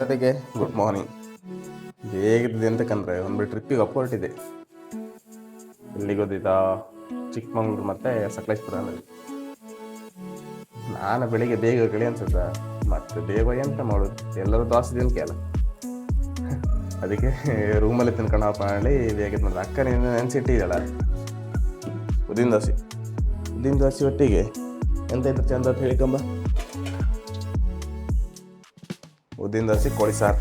ಜೊತೆಗೆ good morning. ಹೇಗಿದ್ದಿದೆ ಅಂತಕ್ಕಂದ್ರೆ ಒಂದು ಟ್ರಿಪ್ಪಿಗೆ ಹೊರಟಿದೆ. ಎಲ್ಲಿಗೆ ಹೋದಿದ್ದ? ಚಿಕ್ಕಮಂಗ್ಳೂರು ಮತ್ತು ಸಕಲೇಶ್ಪುರ ಅನ್ನೋದು. ನಾನು ಬೆಳಿಗ್ಗೆ ಬೇಗ ಗಿಳಿ ಅನ್ಸುತ್ತಾ, ಮತ್ತೆ ಬೇಗ ಎಂತ ಮಾಡೋದು, ಎಲ್ಲರೂ ದೋಸೆ ತಿನ್ಕೆ ಅಲ್ಲ. ಅದಕ್ಕೆ ರೂಮಲ್ಲಿ ತಿನ್ಕೊಂಡಪ್ಪ ಹೇಳಿ ಬೇಗ ಮಾಡಿದೆ. ಅಕ್ಕ ನೀನು ನೆನೆಸಿಟ್ಟಿದ್ದಲ್ಲ ಉದ್ದಿನ ದೋಸೆ ಒಟ್ಟಿಗೆ ಎಂತ ಇತ್ತು ಚಂದ ಅಂತ ಹೇಳಿಕೊಂಬ. ಉದ್ದಿನ ದೋಸೆ ಕೋಳಿ ಸಾರು.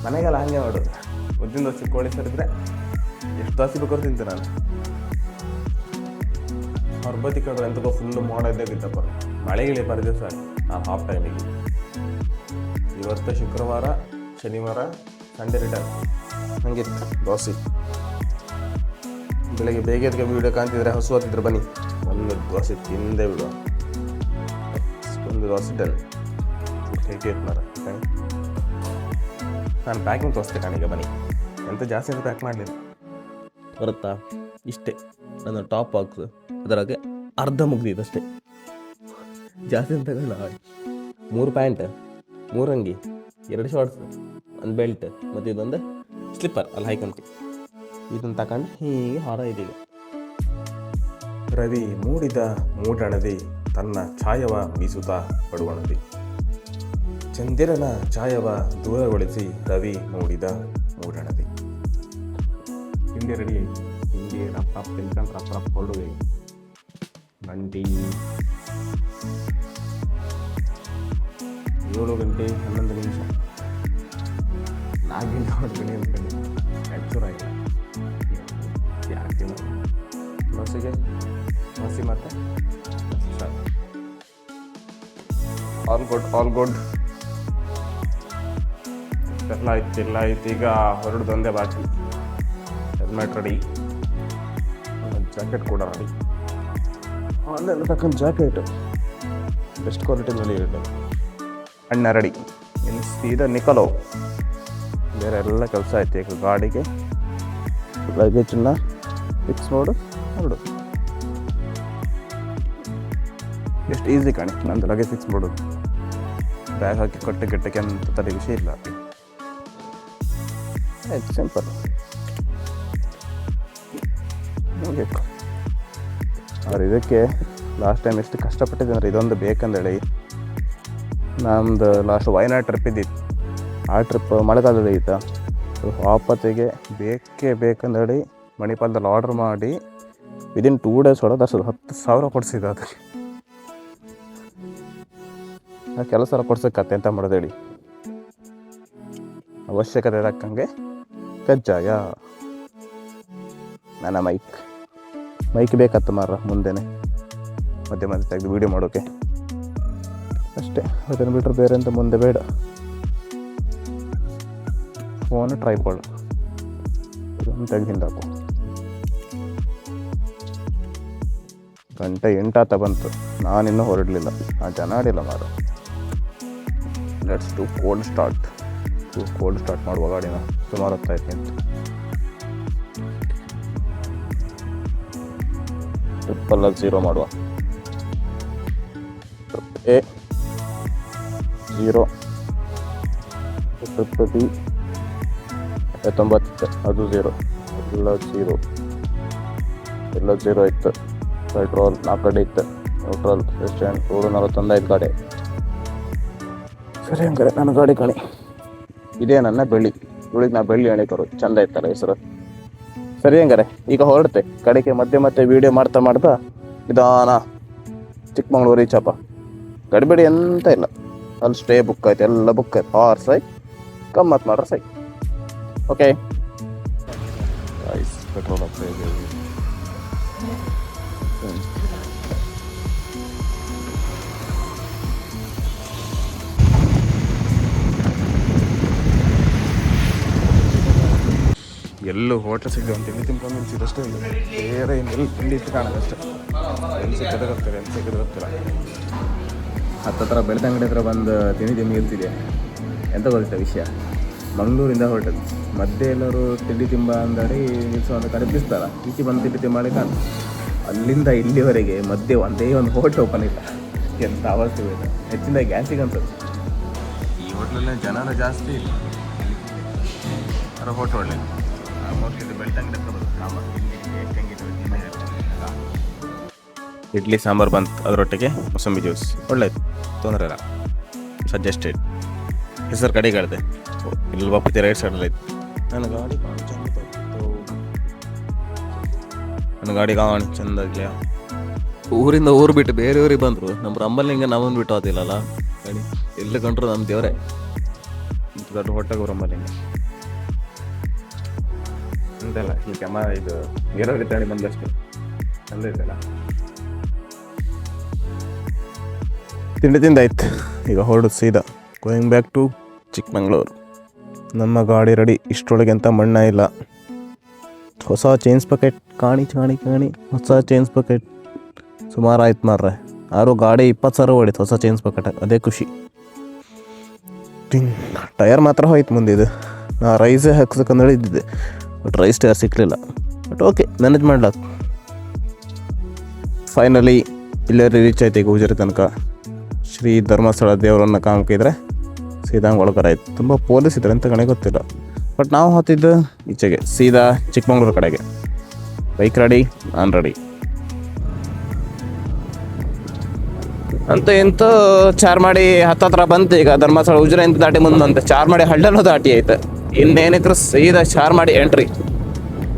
ಮನೆಗೆಲ್ಲ ಹಂಗೆ ಮಾಡೋದು. ಉದ್ದಿನ ದೋಸೆ ಕೋಳಿ ಸಾರು ಇದ್ರೆ ಎಷ್ಟು ದೋಸೆ ಬೇಕಾದ್ರೂ ತಿಂತೆ ನಾನು. ಅವ್ರ ಬದಿ ಕಡೆ ಎಂತಕ್ಕೋ ಫುಲ್ಲು ಮಾಡೋದಾಗಿತ್ತಪ್ಪ. ಮಳೆಗಿಳಿ ಬರದೆ ಸರ್ ಆ ಹಾಫ್ ಟೈಮಿಗೆ. ಇವತ್ತು ಶುಕ್ರವಾರ, ಶನಿವಾರ, ಸಂಡೇ ರಿಟರ್ನ್. ಹಂಗಿತ್ತು ದೋಸೆ. ಬೆಳಗ್ಗೆ ಬೇಗ ಎದ್ಗೆ ವೀಡಿಯೋ ಕಾಣ್ತಿದ್ರೆ ಹಸು ಹತ್ತಿದ್ರೆ ಬನ್ನಿ ಒಂದು ದೋಸೆ ತಿಂದೇ ಬಿಡುವ. ಒಂದು ದೋಸೆ ಡನ್. ನಾನು ಪ್ಯಾಕಿಂಗ್ ತೋರಿಸ್ತೆ ಕಾಣೀಗ ಬನ್ನಿ. ಎಂತ ಜಾಸ್ತಿ ಅಂತ ಪ್ಯಾಕ್ ಮಾಡಲಿಲ್ಲ ಬರುತ್ತಾ. ಇಷ್ಟೇ ನನ್ನ ಟಾಪ್ ಬಾಕ್ಸ್, ಅದರಾಗೆ ಅರ್ಧ ಮುಗ್ದಿದ್ದು ಅಷ್ಟೇ. ಜಾಸ್ತಿ ಅಂತ ತಗೊಳ್ಳ. 3 ಪ್ಯಾಂಟ್, 3 ಅಂಗಿ, 2 ಶಾರ್ಟ್ಸ್, 1 ಬೆಲ್ಟ್ ಮತ್ತು ಇದೊಂದು ಸ್ಲಿಪ್ಪರ್ ಅಲ್ಲಿ ಹಾಯ್ಕೊಂತೀವಿ. ಇದನ್ನು ತಗೊಂಡು ಹೀಗೆ ಹೊರ ಇದೀಗ. ರವಿ ಮೂಡಿದ ಮೂಡಣದಿ ತನ್ನ ಛಾಯವ ಬೀಸುತ್ತಾ ಪಡುವಣದಿ. ಚಂದಿರನ ಛಾಯವ ದೂರಗೊಳಿಸಿ ರವಿ ಮೂಡಿದ ಮೂಡಣದಿ. ತಿಂಡಿ ರೆಡಿ ಆಯ್ತು. ತಿಂಡಿ ರಪ್ಪ ತಿನ್ಕೊಂಡು ರಪ್ಪ ಹೊರಡುವೆ. ಗಂಟೆ 7 ಗಂಟೆ 11 ನಿಮಿಷ. 4 ಗಂಟೆ ಹೊರಗಡೆ ಅಂದ್ಕೊಂಡು ಆ್ಯಕ್ಚುರಾಗಿಲ್ಲ. ಯಾಕೆ ಬಸ್ಸಿಗೆ ಬಸ್ಸಿ ಮತ್ತೆ ಆಲ್ ಗುಡ್ ಎಲ್ಲ ಆಯ್ತು. ಈಗ ಹೊರಡ್ದೊಂದೇ ಬಾಕಿ. ಹೆಲ್ಮೆಟ್ ರೆಡಿ, ಜಾಕೆಟ್ ಕೂಡ ರೆಡಿ. ಅಲ್ಲೆಲ್ಲ ತಕ್ಕಂಥ ಜಾಕೆಟ್ ಬೆಸ್ಟ್ ಕ್ವಾಲಿಟಿನಲ್ಲಿ ಇರೋದು. ಅಣ್ಣ ರೆಡಿ. ಇನ್ನು ಸೀದಾ ನಿಕಲೋ. ಬೇರೆ ಎಲ್ಲ ಕೆಲಸ ಆಯ್ತು. ಈಗ ಗಾಡಿಗೆ ಲಗೇಜನ್ನ ಫಿಕ್ಸ್ ಮಾಡು ಹೊರಡು. ಎಷ್ಟು ಈಸಿ ಕಾಣಿ ನಂದು ಲಗೇಜ್ ಫಿಕ್ಸ್ ಮಾಡೋದು. ಬ್ಯಾಗ್ ಹಾಕಿ ಕೆಟ್ಟಕ್ಕೆ ಅಂತ ತಲೆ ವಿಷಯ ಇಲ್ಲ. ಆಯ್ತು, ಸಿಂಪಲ್. ಅವ್ರು ಇದಕ್ಕೆ ಲಾಸ್ಟ್ ಟೈಮ್ ಎಷ್ಟು ಕಷ್ಟಪಟ್ಟಿದ್ದೆ ಅಂದರೆ ಇದೊಂದು ಬೇಕಂದೇಳಿ. ನಮ್ಮದು ಲಾಸ್ಟ್ ವಯನಾಡ್ ಟ್ರಿಪ್ ಇದ್ದಿತ್ತು. ಆ ಟ್ರಿಪ್ ಮಳೆಗಾಲದಲ್ಲಿ ಇತ್ತು. ವಾಪತ್ತಿಗೆ ಬೇಕಂದೇಳಿ ಮಣಿಪಾಲದಲ್ಲಿ ಆರ್ಡ್ರ್ ಮಾಡಿ ವಿದಿನ್ 2 ಡೇಸ್ ಒಳಗೆ ಅಷ್ಟು 10,000 ಕೊಡಿಸಿದ್ದು. ಅದಕ್ಕೆ ಆ ಕೆಲಸ ಕೊಡ್ಸೋಕ್ಕತ್ತೆ ಅಂತ ಮಾಡೋದು ಹೇಳಿ. ಅವಶ್ಯಕತೆ ತಕ್ಕಂಗೆ ಕಜ್ಜಾಯ. ನನ್ನ ಮೈಕ್ ಬೇಕತ್ತು ಮಾರ ಮುಂದೆನೆ ಮಧ್ಯೆ ತೆಗೆದು ವೀಡಿಯೋ ಮಾಡೋಕ್ಕೆ ಅಷ್ಟೇ. ಅದನ್ನು ಬಿಟ್ಟರೆ ಬೇರೆ ಅಂತ ಮುಂದೆ ಬೇಡ. ಫೋನು ಟ್ರೈಪಾಡ್ ಇದನ್ನು ತೆಗೆದು ಹಾಕು. ಗಂಟೆ 8 ಬಂತು. ನಾನಿನ್ನೂ ಹೊರಡಲಿಲ್ಲ. ಜನ ಆಡಿಲ್ಲ ಮಾರ. ಲೆಟ್ಸ್ ಟು ಕೋಲ್ಡ್ ಸ್ಟಾರ್ಟ್ ಮಾಡುವ ಗಾಡಿನ. ಸುಮಾರು ಹೊತ್ತಾಯ್ತು ಅಂತ. ಟ್ರಿಪ್ಪಲ್ಲ 0 ಮಾಡುವ. ಟ್ರಿಪ್ A 0, ಟ್ರಿಪ್ B 90, ಅದು 0. ಎಲ್ಲ 0 ಇತ್ತು. ಪೆಟ್ರೋಲ್ 4 ಕಡೆ ಇತ್ತು. ನ್ಯೂಟ್ರಲ್ ರೆಸ್ಟೋರೆಂಟ್ ರೋಡು 41 ಗಾಡಿ. ಸರಿ ಹಂಗಾರೆ ನನ್ನ ಗಾಡಿ ಕಣಿ. ಇದೇ ನನ್ನ ಬೆಳ್ಳಿ. ಇವಳಿಗೆ ನಾ ಬೆಳ್ಳಿ ಎಣಿಕರು. ಚಂದ ಇತ್ತಲ್ಲ ಹೆಸರು. ಸರಿ ಹಂಗಾರೆ ಈಗ ಹೊರಡುತ್ತೆ. ಕಡೆಗೆ ಮತ್ತೆ ವೀಡಿಯೋ ಮಾಡ್ತಾ ನಿಧಾನ ಚಿಕ್ಕಮಂಗ್ಳೂರು ರೀಚಪ್ಪ. ಗಡಿಬೇಡಿ ಎಂತ ಇಲ್ಲ. ಅಲ್ಲಿ ಸ್ಟೇ ಬುಕ್ ಆಯ್ತು, ಎಲ್ಲ ಬುಕ್ ಆಯ್ತು. ಹಾರ್ಸ್ ಆಯ್ತು, ಗಮ್ಮತ್ತು ಮಾಡ್ರೆ ಸೈ. ಓಕೆ ಪೆಟ್ರೋಲ್ ಎಲ್ಲೂ ಹೋಟೆಲ್ ಸಿಗೋ ಅಂತ ತಿಂಕೊಂಡು ನಿಲ್ಸಿದಷ್ಟೇ. ಬೇರೆ ಇನ್ನೆಲ್ಲಿ ತಿಂಡಿ ಇಟ್ಟು ಕಾಣೋದಷ್ಟೇ. ಎಲ್ಲಿ ಸಿಕ್ಕದ ಗೊತ್ತಿಲ್ಲ. ಹತ್ತತ್ರ ಬೆಳ್ತಂಗಡಿ ಹತ್ರ ಬಂದು ತಿಂಡಿ ಇರ್ತಿದೆ. ಎಂತ ಗೊತ್ತಿಲ್ಲ ವಿಷಯ. ಮಂಗಳೂರಿಂದ ಹೋಟೆಲ್ ಮಧ್ಯೆ ಎಲ್ಲರೂ ತಿಂಡಿ ತಿಂಬ ಅಂದಡಿ ನಿಲ್ಸೋ ಒಂದು ಕಡೆ ಬಿಸ್ತಾರ. ಈಚೆ ಬಂದು ತಿಂಡಿ ತಿಂಬಾಳಿ ಕಾಣ. ಅಲ್ಲಿಂದ ಇಲ್ಲಿವರೆಗೆ ಮಧ್ಯೆ ಒಂದೇ ಒಂದು ಹೋಟೆಲ್ ಓಪನ್ ಇಲ್ಲ. ಎಂತ ಅವಸ್ಥೆ ಬೇಡ. ಹೆಚ್ಚಿನ ಗ್ಯಾಸಿಗೆ ಅನ್ಸುತ್ತೆ. ಹೋಟ್ಲಲ್ಲಿ ಜನರು ಜಾಸ್ತಿ ಇಲ್ಲ. ಹೋಟೆಲ್ ಒಳ್ಳೆ ಮೋಸ್ಟ್ಲಿ ಇದು ಬೆಳ್ತಂಗಡಿ ಹತ್ರ ಬರುತ್ತೆ ಸಾಂಬಾರು. ಇಡ್ಲಿ ಸಾಂಬಾರು ಬಂತು, ಅದರೊಟ್ಟಿಗೆ ಮೊಸಂಬಿ ಜ್ಯೂಸ್ ಒಳ್ಳೇದು, ತೊಂದರೆ ಇಲ್ಲ, ಸಜೆಸ್ಟೆಡ್. ಹೆಸರು ಕಡೆಗೆ ಹೇಳಿದೆ ಇಲ್ಲಿ ಬಾಪತಿ ರೈಟ್ ಸೈಡಲ್ಲಿ ಇತ್ತು. ನನ್ನ ಗಾಡಿ ಕಾಣಿ ಚಂದಾಗ್ಲಿ. ಊರಿಂದ ಊರು ಬಿಟ್ಟು ಬೇರೆ ಊರಿಗೆ ಬಂದರು. ನಮ್ಮ ರಂಬಲ್ಲಿ ಹಿಂಗೆ ನಮ್ಮನ್ನು ಬಿಟ್ಟು ಹೋದಿಲ್ಲಲ್ಲ ಗಾಡಿ. ಎಲ್ಲಿ ಕಂಡ್ರು ನಮ್ಮ ದೇವರೇ ದೊಡ್ಡ ಹೊಟ್ಟೆಗೆ ರಂಬಲ್ಲಿ ಹಿಂಗೆ ಅಂತೆಲ್ಲ. ಈ ಇದು ನೀರಾವರಿ ತಾಣಿ ಬಂದಷ್ಟು ಚಂದ ಇದೆಯಲ್ಲ. ತಿಂಡಿ ತಿಂದಾಯ್ತು, ಈಗ ಹೊರಡು ಸೀದಾ ಗೋಯಿಂಗ್ ಬ್ಯಾಕ್ ಟು ಚಿಕ್ಕಮಂಗ್ಳೂರು. ನಮ್ಮ ಗಾಡಿ ರೆಡಿ. ಇಷ್ಟರೊಳಗೆ ಅಂತ ಮಣ್ಣ ಇಲ್ಲ. ಹೊಸ ಚೈನ್ಸ್ ಪ್ಯಾಕೆಟ್ ಕಾಣಿ ಹೊಸ ಚೈನ್ಸ್ ಪ್ಯಾಕೆಟ್ ಸುಮಾರು ಆಯ್ತು ಮಾರ್ರೆ. ಯಾರು ಗಾಡಿ 20,000 ಹೊಡಿತು ಹೊಸ ಚೈನ್ಸ್ ಪ್ಯಾಕೆಟ್, ಅದೇ ಖುಷಿ. ಟಯರ್ ಮಾತ್ರ ಹೋಯ್ತು ಮುಂದಿದ್ದು. ನಾ ರೈಸೇ ಹಾಕ್ಸಕ್ಕಂದು ಹೇಳಿದ್ದಿದ್ದೆ, ಬಟ್ ರೈಸ್ ಟಯರ್ ಸಿಕ್ಕಲಿಲ್ಲ. ಬಟ್ ಓಕೆ, ಮ್ಯಾನೇಜ್ ಮಾಡ್ಲಾಕ. ಫೈನಲಿ ಇಲ್ಲೇ ರೀಚ್ ಆಯ್ತು. ಈಗ ಉಜಿರೆ ತನಕ ಶ್ರೀ ಧರ್ಮಸ್ಥಳ ದೇವರನ್ನ ಕಾಮ್ಕಿದ್ರೆ ಸೀದಾ ಒಳಗರ ಆಯ್ತು. ತುಂಬ ಪೊಲೀಸ್ ಇದ್ದಾರೆ ಅಂತ ಕಣೆ ಗೊತ್ತಿಲ್ಲ. ಬಟ್ ನಾವು ಹತ್ತಿದ್ದು ಈಚೆಗೆ ಸೀದಾ ಚಿಕ್ಕಮಂಗ್ಳೂರು ಕಡೆಗೆ. ಬೈಕ್ ರೆಡಿ, ನಾನು ರೆಡಿ ಅಂತ ಎಂತ ಚಾರ್ಮಾಡಿ ಹತ್ತತ್ರ ಬಂತು. ಈಗ ಧರ್ಮಸ್ಥಳ ಉಜಿರೆ ಅಂತ ದಾಟಿ ಮುಂದಂತೆ ಚಾರ್ಮಾಡಿ ಹಳ್ಳನೂ ದಾಟಿ ಆಯ್ತು. ಇನ್ನೇನಿದ್ರು ಸೀದಾ ಚಾರ್ಮಾಡಿ ಎಂಟ್ರಿ.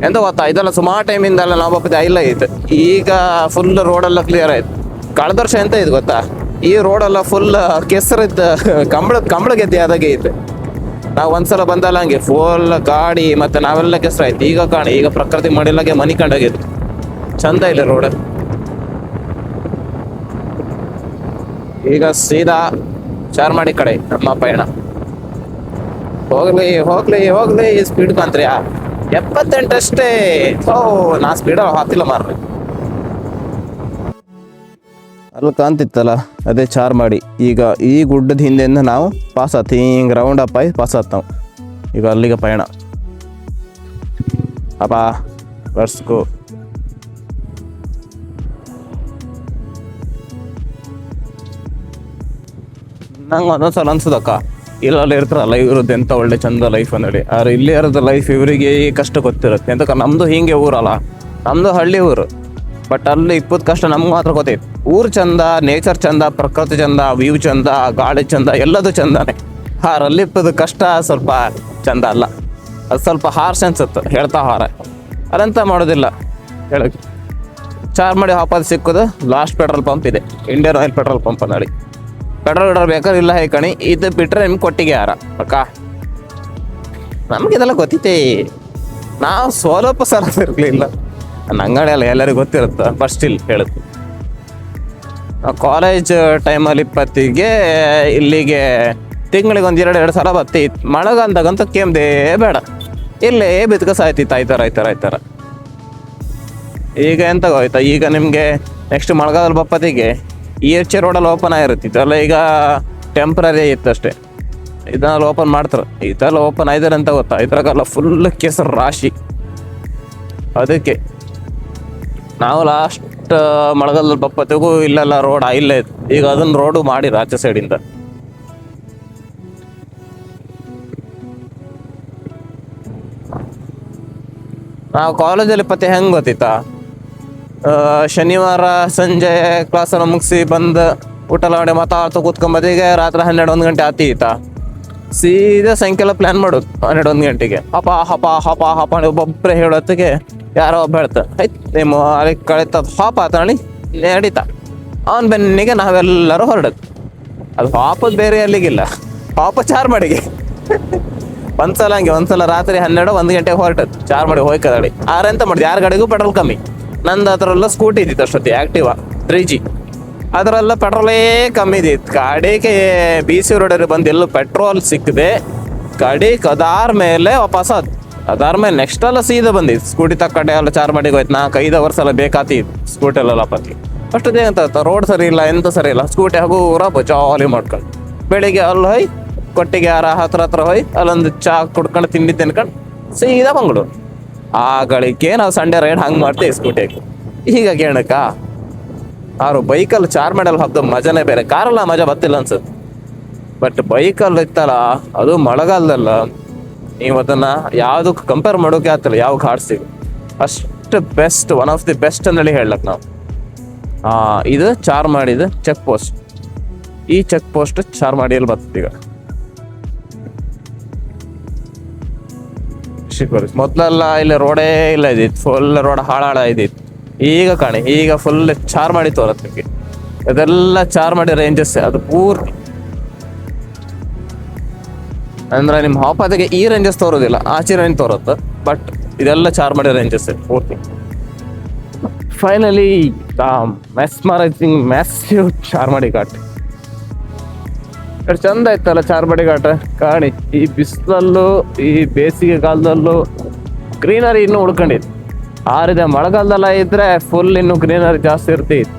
ಎಂತ ಗೊತ್ತಾ, ಇದೆಲ್ಲ ಸುಮಾರು ಟೈಮಿಂದೆಲ್ಲ ನಾವು ಬಪ್ಪದೆ ಇಲ್ಲ ಐತೆ. ಈಗ ಫುಲ್ ರೋಡೆಲ್ಲ ಕ್ಲಿಯರ್ ಆಯ್ತು. ಕಳೆದ ವರ್ಷ ಎಂತ ಇದು ಗೊತ್ತಾ, ಈ ರೋಡೆಲ್ಲ ಫುಲ್ ಕೆಸರಿದ್ದ ಕಂಬಳ ಗೆದ್ದೆ ಆದಾಗೆ ಐತೆ. ನಾವು ಒಂದ್ಸಲ ಬಂದಲ್ಲ ಹಂಗೆ ಫುಲ್ ಗಾಡಿ ಮತ್ತೆ ನಾವೆಲ್ಲ ಕೆಸರಾಯ್ತು. ಈಗ ಕಾಣಿ, ಈಗ ಪ್ರಕೃತಿ ಮಾಡಿಲ್ಲಾಗೆ ಮನಿ ಕಂಡಾಗಿತ್ತು. ಚಂದ ಇಲ್ಲ ರೋಡ್. ಈಗ ಸೀದಾ ಚಾರ್ಮಾಡಿ ಕಡೆ ನಮ್ಮ ಪಯಣ. ಹೋಗ್ಲಿ ಸ್ಪೀಡ್ ಕಾಂತ್ರಿ 78 ಅಷ್ಟೇ. ನಾ ಸ್ಪೀಡ್ ಹಾತಿಲ್ಲ ಮಾರ್ರಿ. ಅಲ್ಲಿ ಕಾಂತಿತ್ತಲ್ಲ ಅದೇ ಚಾರ್ಮಾಡಿ. ಈಗ ಈ ಗುಡ್ಡದ ಹಿಂದೆಯಿಂದ ನಾವು ಪಾಸ್ ಆತಿ, ಹಿಂಗೆ ರೌಂಡ್ ಅಪ್ ಆಗಿ ಪಾಸ್ ಆತ್ ನಾವು. ಈಗ ಅಲ್ಲಿಗೆ ಪಯಣ. ಅಪ್ಪ ಬರ್ಸ್ಕೋ. ನಂಗೆ ಒಂದೊಂದ್ಸಲ ಅನ್ಸದಕ್ಕ, ಇಲ್ಲೆಲ್ಲ ಇರ್ತಾರಲ್ಲ ಇವ್ರದ್ದು ಎಂತ ಒಳ್ಳೆ ಚಂದ ಲೈಫ್ ಅಂದೇಳಿ. ಆದ್ರೆ ಇಲ್ಲೇ ಇರೋದು ಲೈಫ್ ಇವರಿಗೆ ಕಷ್ಟ ಗೊತ್ತಿರುತ್ತೆ. ಎಂತಕ್ಕ ನಮ್ದು ಹಿಂಗೆ ಊರಲ್ಲ, ನಮ್ದು ಹಳ್ಳಿ ಊರು. ಬಟ್ ಅಲ್ಲಿ ಇಪ್ಪತ್ತು ಕಷ್ಟ ನಮ್ಗೆ ಮಾತ್ರ ಗೊತ್ತೈತೆ. ಊರು ಚಂದ, ನೇಚರ್ ಚಂದ, ಪ್ರಕೃತಿ ಚಂದ, ವ್ಯೂ ಚಂದ, ಗಾಳಿ ಚಂದ, ಎಲ್ಲದೂ ಚಂದನೇ. ಅಲ್ಲಿ ಇಪ್ಪದು ಕಷ್ಟ ಸ್ವಲ್ಪ ಚಂದ ಅಲ್ಲ, ಅದು ಸ್ವಲ್ಪ ಹಾರ್ಸ್ ಅನ್ಸುತ್ತೆ ಹೇಳ್ತಾ ಹಾರ. ಅದಂತ ಮಾಡೋದಿಲ್ಲ ಹೇಳಕ್ಕೆ. ಚಾರ್ಮಾಡಿ ಹಾಕೋದು ಸಿಕ್ಕೋದು ಲಾಸ್ಟ್ ಪೆಟ್ರೋಲ್ ಪಂಪ್ ಇದೆ, ಇಂಡಿಯನ್ ಆಯಿಲ್ ಪೆಟ್ರೋಲ್ ಪಂಪ್ ನೋಡಿ. ಪೆಟ್ರೋಲ್ ಬೇಕಾದ್ರೆ ಇಲ್ಲ ಹೇಕಣಿ, ಇದು ಬಿಟ್ಟರೆ ನಿಮ್ಗೆ ಕೊಟ್ಟಿಗೆ ಯಾರ ಅಕ್ಕ. ನಮಗಿದೆಲ್ಲ ಗೊತ್ತೈತೆ, ನಾವು ಸ್ವಲ್ಪ ಸಲ ಇರಲಿಲ್ಲ. ಅಂಗಡಿ ಅಲ್ಲ ಎಲ್ಲರಿಗೂ ಗೊತ್ತಿರುತ್ತೆ. ಬಟ್ ಸ್ಟಿಲ್ ಹೇಳುತ್ತೆ, ಕಾಲೇಜ್ ಟೈಮಲ್ಲಿ 20ಗೆ ಇಲ್ಲಿಗೆ ತಿಂಗಳಿಗೆ 1-2 ಸಲ ಬರ್ತಿತ್ತು. ಮಳೆಗಾಲದಾಗಂತೂ ಕೆಮ್ದೇ ಬೇಡ, ಇಲ್ಲೇ ಬಿತ್ಕ ಸಾಯ್ತಿತ್ತು ಆಯ್ತಾರ. ಈಗ ಎಂತಾಗೋಯ್ತಾ, ಈಗ ನಿಮಗೆ ನೆಕ್ಸ್ಟ್ ಮಳೆಗಾಲ ಬಪ್ಪತ್ತಿಗೆ EH ರೋಡಲ್ಲಿ ಓಪನ್ ಆಗಿರುತ್ತಿತ್ತಲ್ಲ, ಈಗ ಟೆಂಪ್ರರಿ ಇತ್ತು ಅಷ್ಟೇ. ಇದನ್ನೆಲ್ಲ ಓಪನ್ ಮಾಡ್ತಾರೆ. ಇದೆಲ್ಲ ಓಪನ್ ಆಯ್ತಾರೆ ಅಂತ ಗೊತ್ತಾ, ಇದ್ರಾಗೆಲ್ಲ ಫುಲ್ ಕೆಸರು ರಾಶಿ. ಅದಕ್ಕೆ ನಾವು ಲಾಸ್ಟ್ ಮಳೆಗಾಲದಲ್ಲಿ ಬಪ್ಪತ್ತಿಗೂ ಇಲ್ಲೆಲ್ಲ ರೋಡ್ ಇಲ್ಲೇ ಇತ್ತು. ಈಗ ಅದನ್ನ ರೋಡು ಮಾಡಿರ ಆಚೆ ಸೈಡಿಂದ. ನಾವು ಕಾಲೇಜಲ್ಲಿ ಪತ್ತೆ ಹೆಂಗೆ ಗೊತ್ತಿತ್ತಾ, ಶನಿವಾರ ಸಂಜೆ ಕ್ಲಾಸನ್ನು ಮುಗಿಸಿ ಬಂದು ಊಟ ಮಾಡಿ ಮಾತಾಡ್ತಾ ಕೂತ್ಕೊಂಬದಿಗೆ ರಾತ್ರಿ 12-1 ಗಂಟೆ ಆತೀತಾ. ಸೀದಾ ಸಾಯಂಕಾಲ ಪ್ಲ್ಯಾನ್ ಮಾಡೋದು 12-1 ಗಂಟೆಗೆ. ಹಪ ಒಬ್ಬೊಬ್ಬರೇ ಹೇಳೋತ್ತಿಗೆ ಯಾರೋ ಒಬ್ಬ ಹೇಳ್ತ, ಆಯ್ತು ನಿಮ್ಮ ಅಲ್ಲಿ ಕಳಿತದ ಹಾಪ ಆತಣಿ ನಡೀತಾ. ಅವನ ಬೆನ್ನಿಗೆ ನಾವೆಲ್ಲರೂ ಹೊರಡೋದು. ಅದು ಹಾಪದ ಬೇರೆ ಅಲ್ಲಿಗಿಲ್ಲ, ಹಾಪ ಚಾರ್ಮಾಡಿಗೆ. ಒಂದ್ಸಲ ರಾತ್ರಿ 12-1 ಗಂಟೆಗೆ ಹೊರಟದ್ದು ಚಾರ್ಮಾಡಿ ಹೋಯ್ಕದಡಿ. ಎಂತ ಮಾಡಿದೆ, ಯಾರ ಗಾಡಿಗೂ ಪೆಟ್ರೋಲ್ ಕಮ್ಮಿ. ನಂದು ಅದರಲ್ಲ ಸ್ಕೂಟಿ ಇದ್ದಿತ್ತು ಅಷ್ಟೊತ್ತಿ, ಆ್ಯಕ್ಟಿವಾ 3G. ಅದರೆಲ್ಲ ಪೆಟ್ರೋಲೇ ಕಮ್ಮಿ ಇದ್ದಿತ್ತು. ಗಾಡಿಗೆ BC ರೋಡಲ್ಲಿ ಬಂದು ಎಲ್ಲೂ ಪೆಟ್ರೋಲ್ ಸಿಕ್ಕದೆ ಗಾಡಿ ಅದಾರ ಮೇಲೆ ವಾಪಸ್ ಅದಾರ ಮೇಲೆ ನೆಕ್ಸ್ಟ್ ಎಲ್ಲ ಸೀದಾ ಬಂದಿತ್ತು. ಸ್ಕೂಟಿ ತಕ್ಕಡೆ ಎಲ್ಲ ಚಾರ್ಮಾಡಿಗೆ ಹೋಯ್ತು. 4-5 ಅವರ್ಸ್ ಎಲ್ಲ ಬೇಕಾತಿತ್ತು ಸ್ಕೂಟಿಯಲ್ಲೆಲ್ಲ ಪತ್ತಿ. ಅಷ್ಟೊತ್ತೇ ಅಂತ ರೋಡ್ ಸರಿ ಇಲ್ಲ, ಎಂತ ಸರಿ ಇಲ್ಲ. ಸ್ಕೂಟಿ ಹಗೂರ ಜಾಲಿ ಮಾಡ್ಕೊಂಡು ಬೆಳಿಗ್ಗೆ ಅಲ್ಲಿ ಹೋಯ್ ಕೊಟ್ಟಿಗೆ ಹತ್ರ ಹೋಯ್ ಅಲ್ಲೊಂದು ಚಾ ಕುಡ್ಕೊಂಡು ತಿಂಡಿ ತಿನ್ಕೊಂಡು ಸೀದಾ ಮಂಗಳೂರು. ಆ ಗಳಿಕೆ ನಾವು ಸಂಡೇ ರೈಡ್ ಹಂಗೆ ಮಾಡ್ತೀವಿ ಸ್ಕೂಟಿಯಾಗಿ. ಈಗ ಕೇಳಕ್ಕ ಆರು ಬೈಕಲ್ಲಿ ಚಾರ್ಮಾಡಲ್ಲಿ ಹಬ್ಬದ ಮಜಾನೇ ಬೇರೆ. ಕಾರಲ್ಲ ಮಜಾ ಬರ್ತಿಲ್ಲ ಅನ್ಸುತ್ತೆ. ಬಟ್ ಬೈಕಲ್ಲಿ ಇತ್ತಲ್ಲ, ಅದು ಮಳೆಗಾಲದಲ್ಲ, ನೀವು ಅದನ್ನು ಯಾವುದಕ್ಕೆ ಕಂಪೇರ್ ಮಾಡೋಕೆ ಆಗ್ತಿಲ್ಲ ಯಾವ ಘಾಟ್ಸಿಗೆ. ಅಷ್ಟು best, one of the best ಅಂತೇಳಿ ಹೇಳಕ್ ನಾವು. ಇದು ಚಾರ್ಮಾಡಿದು ಚೆಕ್ ಪೋಸ್ಟ್. ಈ ಚೆಕ್ ಪೋಸ್ಟ್ ಚಾರ್ಮಾಡಿಯಲ್ಲಿ ಬರ್ತದೆ ಈಗ. ಮೊದಲೆಲ್ಲ ಇಲ್ಲಿ ರೋಡೇ ಇಲ್ಲ ಇದ್ದಿತ್ತು, ಫುಲ್ ರೋಡ್ ಹಾಳಾಳ ಇದ್ದಿತ್ತು. ಈಗ ಕಾಣಿ, ಈಗ ಫುಲ್ ಚಾರ್ಮಾಡಿ ತೋರತ್ತೆ ನಿಮಗೆ. ಇದೆಲ್ಲ ಚಾರ್ಮಾಡಿ ರೇಂಜಸ್, ಅದು ಪೂರ್ತಿ ಅಂದ್ರೆ ನಿಮ್ಮ ಹಾಪಾದಿಗೆ ಈ ರೇಂಜಸ್ ತೋರೋದಿಲ್ಲ, ಆಚೆ ರೇಂಜ್ ತೋರುತ್ತೆ. ಬಟ್ ಇದೆಲ್ಲ ಚಾರ್ಮಾಡಿ ರೇಂಜಸ್ ಪೂರ್ತಿ. Finally mesmerising massive Charmadi ghat. ಎಷ್ಟು ಚಂದ ಇತ್ತಲ್ಲ ಚಾರ್ಮಾಡಿ ಘಾಟ್ ಕಾಣಿ. ಈ ಬಿಸಿಲಲ್ಲೂ ಈ ಬೇಸಿಗೆ ಕಾಲದಲ್ಲೂ ಗ್ರೀನರಿ ಇನ್ನೂ ಉಳ್ಕೊಂಡಿತ್ತು. ಆರಿದೆ ಮಳೆಗಾಲದಲ್ಲ ಇದ್ರೆ ಫುಲ್ ಇನ್ನು ಗ್ರೀನರಿ ಜಾಸ್ತಿ ಇರ್ತಿತ್ತು.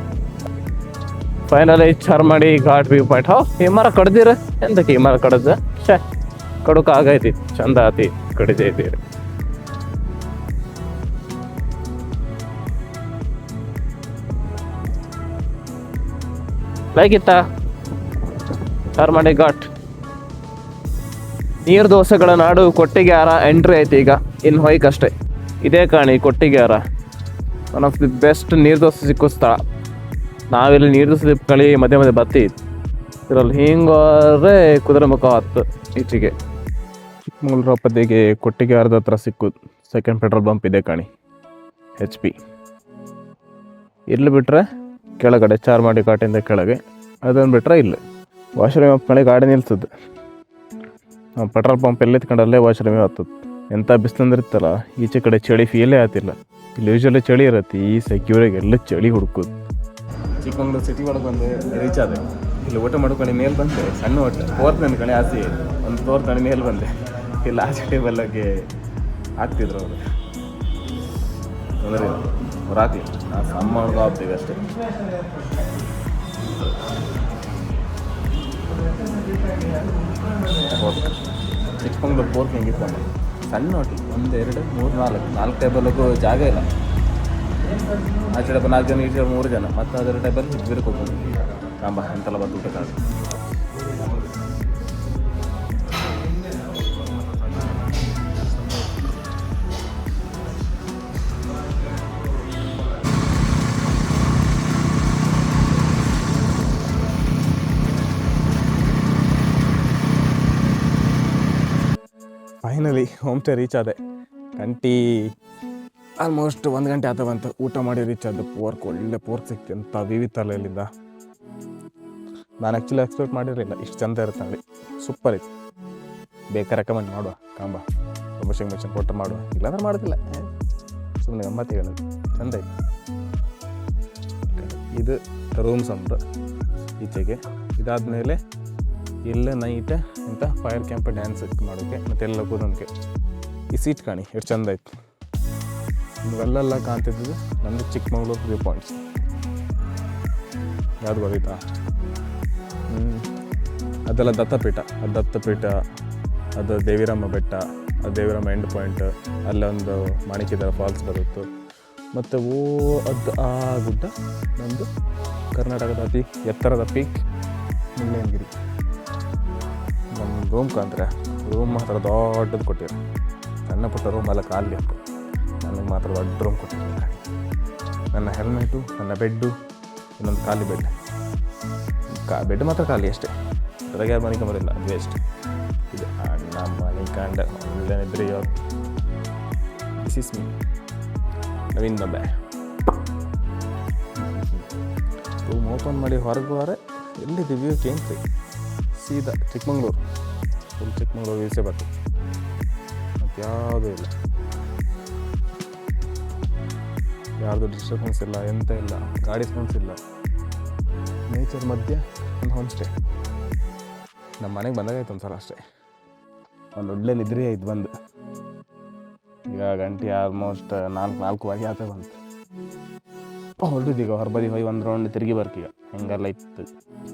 Finally Charmadi ghat view point. ಈ ಮರ ಕಡ್ದಿರ ಎಂತಕ್ಕೆ ಈ ಮರ ಕಡ್ದ? ಕಡುಕ ಆಗೈತಿ, ಚಂದ ಆತಿ ಕಡಿದೈತಿ. ಲೈಕ್ ಇತ್ತಾ ಚಾರ್ಮಾಡಿ ಘಾಟ್? ನೀರು ದೋಸೆಗಳ ನಾಡು ಕೊಟ್ಟಿಗೆಹಾರ ಎಂಟ್ರಿ ಐತಿ ಈಗ, ಇನ್ನು ಹೋಯ್ಕಷ್ಟೇ. ಇದೇ ಕಾಣಿ Kottigehara, one of the best ನೀರು ದೋಸೆ ಸಿಕ್ಕೋ ಸ್ಥಳ. ನಾವಿಲ್ಲಿ ನೀರು ದೋಸೆ ಸಿಕ್ಕಳಿ ಮಧ್ಯೆ ಮಧ್ಯೆ ಬತ್ತಿ ಇದರಲ್ಲಿ ಹಿಂಗಾದ್ರೆ ಕುದುರೆ ಮುಖ ಹತ್ತು ಈಚೆಗೆ. ಚಿಕ್ಕಮಗಳೂರು ಹಬ್ಬದಿಗೆ ಕೊಟ್ಟಿಗೆಹಾರದ ಹತ್ರ ಸಿಕ್ಕೋದು ಸೆಕೆಂಡ್ ಪೆಟ್ರೋಲ್ ಬಂಪ್ ಇದೆ ಕಾಣಿ, HP. ಇಲ್ಲಿ ಬಿಟ್ಟರೆ ಕೆಳಗಡೆ ಚಾರ್ಮಾಡಿ ಘಾಟಿಂದ ಕೆಳಗೆ, ಅದನ್ನು ಬಿಟ್ಟರೆ ಇಲ್ಲಿ ವಾಶ್ರೂಮ್ ಮಳೆ ಗಾಡಿ ನಿಲ್ತದೆ. ಪೆಟ್ರೋಲ್ ಪಂಪ್ ಎಲ್ಲಿತ್ಕೊಂಡಲ್ಲೇ ವಾಶ್ರೂಮೇ ಹತ್ತದ. ಎಂಥ ಬಿಸಿಲಂದಿರ್ತಲ್ಲ, ಈಚೆ ಕಡೆ ಚಳಿ ಫೀಲೇ ಆಗ್ತಿಲ್ಲ. ಇಲ್ಲಿ ಯೂಶ್ವಲಿ ಚಳಿ ಇರತ್ತೆ, ಈ ಸೆಕ್ಯೂರಿಗೆ ಎಲ್ಲ ಚಳಿ ಹುಡುಕೋದು. ಚಿಕ್ಕಮಗಳೂರು ಸಿಟಿ ಒಳಗೆ ಬಂದು ರೀಚ್ ಆದೆ. ಇಲ್ಲಿ ಊಟ ಮಾಡ್ಕೊಂಡು ಮೇಲೆ ಬಂದೆ, ಸಣ್ಣ ಊಟ 4th ನನ್ನ ಕಡೆ ಆಸೆ ಒಂದು 4th ನನ್ನ ಮೇಲೆ ಬಂದೆ. ಇಲ್ಲ ಆಚೆ ಟೇಬಲ್ಲಾಗೆ ಹಾಕ್ತಿದ್ರು ಅವರು, ತೊಂದರೆ ಅವ್ರು ಹಾಕಲಿ, ನಾವು ಸಣ್ಣ ಮಾಡ್ಕೊ ಆಗ್ತೀವಿ ಅಷ್ಟೇ. ಚಿಕ್ಕಮಗಳೂರು 4th ಹೆಂಗಿತ್ತು ಸಣ್ಣ ಹೋಟ್ಲು, 1 2 3 4 ಟೇಬಲ್ಗೂ ಜಾಗ ಇಲ್ಲ. ಆಚೆ ಡಬ್ಬ 4 ಜನ, ಈಚೆ 3 ಜನ, ಮತ್ತು ಅದರ ಟೇಬಲ್ ಬಿರ್ಕ್ ಹೋಗ್ಬೋದು. ಕಾಂಬ ಎಂತೆಲ್ಲ ಬಂದು ಊಟಕ್ಕಾಗ. ಫೈನಲಿ ಹೋಮ್ ಸ್ಟೇ ರೀಚ್ ಆದೆ. ಆಲ್ಮೋಸ್ಟ್ 1 ಗಂಟೆ ಆತ ಬಂತು. ಊಟ ಮಾಡಿ ರೀಚ್ ಆದ. ಒಳ್ಳೆ ಪೋರ್ಕ್ ಸಿಕ್ತು, ಅಂತ ವಿವಿತ್ತಲ್ಲ ಇಲ್ಲಿಂದ. ನಾನು ಆ್ಯಕ್ಚುಲಿ ಎಕ್ಸ್ಪೆಕ್ಟ್ ಮಾಡಿರಲಿಲ್ಲ ಇಷ್ಟು ಚಂದ ಇರುತ್ತೆ ನೋಡಿ. ಸೂಪರ್ ಇತ್ತು, ಬೇಕಾರೆ ರೆಕಮೆಂಡ್ ಮಾಡುವ. ಕಾಂಬ ಪ್ರಮೋಷನ್ ಕೊಟ್ಟರೆ ಮಾಡುವ, ಇಲ್ಲಾಂದ್ರೆ ಮಾಡೋದಿಲ್ಲ, ಸುಮ್ಮನೆ ಗಮ್ಮತ್ತಿ ಹೇಳೋದು. ಚಂದ ಇತ್ತು. ಇದು ರೂಮ್ಸ್ ಅಂತ ಈಚೆಗೆ. ಇದಾದಮೇಲೆ ಇಲ್ಲೇ ನೈಟ್ ಇಂಥ ಫೈರ್ ಕ್ಯಾಂಪ್ ಡ್ಯಾನ್ಸ್ ಮಾಡೋಕ್ಕೆ ಮತ್ತು ಎಲ್ಲ ಕೂದೋಕ್ಕೆ. ಈ ಸೀಟ್ ಕಾಣಿ ಎಷ್ಟು ಚಂದ ಇತ್ತು. ಇವೆಲ್ಲ ಕಾಣ್ತಿದ್ದು ನಮ್ಮದು ಚಿಕ್ಕಮಗಳೂರು ವ್ಯೂ ಪಾಯಿಂಟ್ಸ್. ಯಾವುದು ಗೊತ್ತಾಯ್ತಾ? ಅದೆಲ್ಲ ದತ್ತಪೀಠ. ಅದು ದೇವಿರಮ್ಮ ಬೆಟ್ಟ, ಅದು ದೇವಿರಮ್ಮ ಎಂಡ್ ಪಾಯಿಂಟ್. ಅಲ್ಲೊಂದು ಮಾಣಿಕ್ಯದ ಫಾಲ್ಸ್ ಬರುತ್ತೆ. ಮತ್ತು ಅದು ಆ ಗುಡ್ಡ ನಮ್ಮದು ಕರ್ನಾಟಕದ ಅತಿ ಎತ್ತರದ ಪೀಕ್ ಮುಳ್ಳಯ್ಯನಗಿರಿ. ನಮ್ಮ ರೂಮ್ ಕಾಂತಾರೆ, ರೂಮ್ ಮಾತ್ರ ದೊಡ್ಡದು ಕೊಟ್ಟಿರು. ಸಣ್ಣ ಪುಟ್ಟ ರೂಮ್ ಎಲ್ಲ ಖಾಲಿ ಹಾಕು. ನನಗೆ ಮಾತ್ರ ದೊಡ್ಡ ರೂಮ್ ಕೊಟ್ಟಿರ್ತಾರೆ. ನನ್ನ ಹೆಲ್ಮೆಟು, ನನ್ನ ಬೆಡ್ಡು, ಇನ್ನೊಂದು ಖಾಲಿ ಬೆಡ್ ಮಾತ್ರ ಖಾಲಿ ಅಷ್ಟೇ. ಅದ್ರಾಗ ಯಾರು ಮನೆ ಕಂಬರಿಲ್ಲ, ವೇಸ್ಟ್. ಇದು ನಮ್ಮ ಮನೆ ಕಂಡ ಒಳ್ಳೆ ನಿದ್ರೆ. ದಿಸ್ ಇಸ್ ಮೀ ನವೀನ್ ಬಂದೆ. ರೂಮ್ ಓಪನ್ ಮಾಡಿ ಹೊರಗೆ ಹೋದರೆ ಎಲ್ಲಿದೆ ವ್ಯೂ ಕೇಂದ್ರಿ ಸೀದಾ ಚಿಕ್ಕಮಗಳೂರು. ಫುಲ್ ಚಿಕ್ಕಮಗಳೂರು ವ್ಯೂಸೇ ಬರ್ತದೆ, ಮತ್ತು ಯಾವುದೂ ಇಲ್ಲ. ಯಾರ್ದು ಡಿಸ್ಟರ್ಬೆನ್ಸ್ ಇಲ್ಲ, ಎಂತ ಇಲ್ಲ, ಗಾಡಿ ಸೌಂಡ್ಸ್ ಇಲ್ಲ. ನೇಚರ್ ಮಧ್ಯೆ ಒಂದು ಹೋಮ್ ಸ್ಟೇ. ನಮ್ಮ ಮನೆಗೆ ಬಂದಾಗಾಯ್ತು ಒಂದು ಸಲ ಅಷ್ಟೇ. ಒಂದು ಒಳ್ಳೆ ನಿದ್ರೆ ಆಯ್ತು ಬಂದು. ಈಗ ಗಂಟೆ ಆಲ್ಮೋಸ್ಟ್ 4 ಆತ ಬಂತು. ಹೊರಡಿದ್ದೀಗ ಹೊರಬದಿ ಹೋಗಿ ಒಂದು ರೌಂಡ್ ತಿರುಗಿ ಬರ್ತೀಗ. ಹೆಂಗೆಲ್ಲ ಇತ್ತು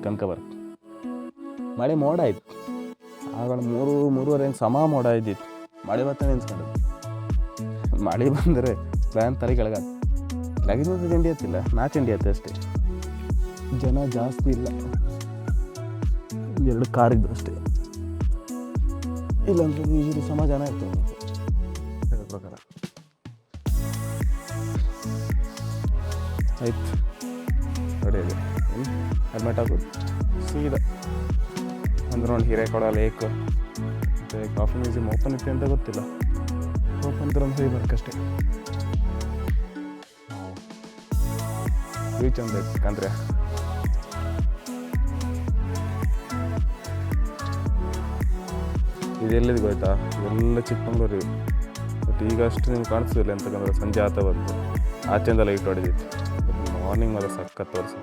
ಕನಕ ಬರ್ತು. ಮಳೆ ಮೋಡ ಆಯ್ತು. ಆಗ 3-3:30 ಹೆಂಗೆ ಸಮ ಮೋಡ ಇದ್ದಿತ್ತು. ಮಳೆ ಬರ್ತಾನೆ ನೆನ್ಸ್ಕೊಂಡು. ಮಳೆ ಬಂದರೆ ಪ್ಲ್ಯಾನ್ ತಲೆ ಕೆಳಗಾತ. ಲಗೇಜ್ ತಿಂಡಿ ಹತ್ತಿಲ್ಲ, 4 ತಿಂಡಿ ಹತ್ತೆ ಅಷ್ಟೇ. ಜನ ಜಾಸ್ತಿ ಇಲ್ಲ. 2 ಕಾರ್ ಇದ್ದು ಅಷ್ಟೇ. ಇಲ್ಲಾಂದ್ರೆ ಯೂಶಲಿ ಸಮಾಧಾನ ಆಯಿತು ಹೇಳೋ ಪ್ರಕಾರ. ಆಯ್ತು ರೆಡಿ ಇದೆ. ಹೆಲ್ಮೆಟ್ ಹಾಕೋದು ಸೀದಾ ಅಂದ್ರೆ ನೋಡಿ ಹಿರೇಕೊಳ ಲೇಕ್ ಮತ್ತು ಕಾಫಿ ಮ್ಯೂಸಿಯಂ ಓಪನ್ ಇತ್ತು ಅಂತ ಗೊತ್ತಿಲ್ಲ. ಓಪನ್ ಇದ್ರೆ ಒಂದು ಹೋಗ್ಬೇಕಷ್ಟೇ. ವ್ಯೂ ಚಂದ ಇತ್ತು ಕಂದ್ರೆ. ಇದೆಲ್ಲಿದೆ ಗೊತ್ತಾ, ಇವೆಲ್ಲ ಚಿಕ್ಕಮಂಗ್ಳೂರು ಇವು. ಬಟ್ ಈಗ ಅಷ್ಟು ನಿಮ್ಗೆ ಕಾಣಿಸೋದಿಲ್ಲ ಅಂತಂದ್ರೆ ಸಂಜೆ ಆತ ಬಂತು, ಆಚೆಯಿಂದ ಲೈಟ್ ಹೊಡೆದಿತ್ತು. ಬಟ್ ಮಾರ್ನಿಂಗ್ ಮಾತ್ರ ಸಖತ್ ತೋರಿಸಿ.